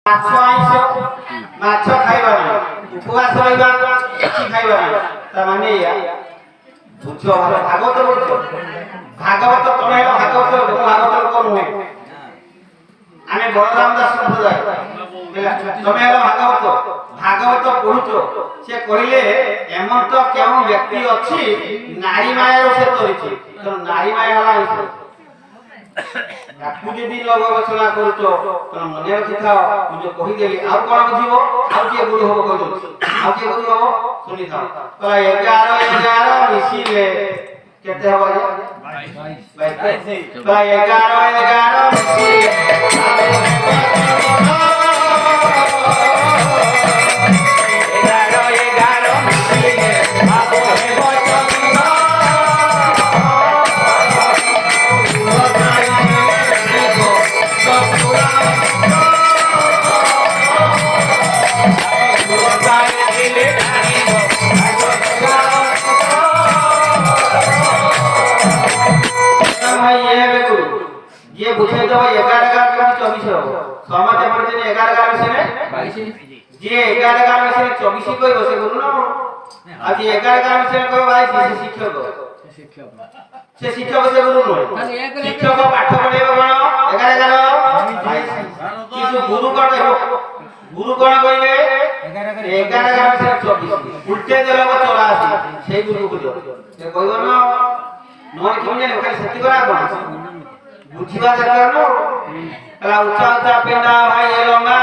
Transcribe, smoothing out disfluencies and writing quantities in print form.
ମାଛ ଆଇଁଷ ମାଛ ଖାଇବା ନାହିଁ ଉପବାସ ରହିବା କିଛି ଖାଇବା ନାହିଁ ତା ମାନେ ଏଇଆ ବୁଝ ଭାଗବତ ବୁଝ ଭାଗବତ ତମେ ହେଲ ଭାଗବତ ଭାଗବତ ଲୋକ ନୁହେଁ ଆମେ ବଳରାମ ଦାସ ସମ୍ପ୍ରଦାୟ ତମେ ହେଲ ଭାଗବତ ଭାଗବତ ପଢୁଛ ସେ କହିଲେ ଏମନ୍ତ କେଉଁ ବ୍ୟକ୍ତି ଅଛି ନାରୀ ମାୟାର ସେ କରିଛି ତେଣୁ ନାରୀ ମାୟା ହେଲା ଆଇଁଷ ତାକୁ ଯଦି ଗବେଷଣା କରୁଛ ତେଣୁ ମନେ ରଖିଥାଅ ମୁଁ ଯୋଉ କହିଦେଲି ଆଉ କଣ ବୁଝିବ ଆଉ କିଏ ଗୁରୁ ହବ କହିଦଉଛି ଆଉ କିଏ ଗୁରୁ ହବ ଶୁଣିଥାଅ କହିଲା 11 ମିଶିଲେ କେତେ ହବ 22 କହିଲା 11 ମିଶିଲେ ये पूछे तो 11 का 24 हो समझ पड़ते ने 11 का मिसे 22 जे 11 का मिसे 24 कोई बसे गुरु ना आज 11 का मिसे कोई 22 शिक्षक से शिक्षक से गुरु नो शिक्षक पाठ पढ़ेबो कोन 11 किंतु गुरु कोन कहबे 11 का मिसे 24 उल्टे देलबो 84 सेही गुरु को से कहबो ना नोन किने खाली सेति करा कोन बुझिबा दरकार नो कला उच्चा उच्चा पेंडा भाई एलोंगा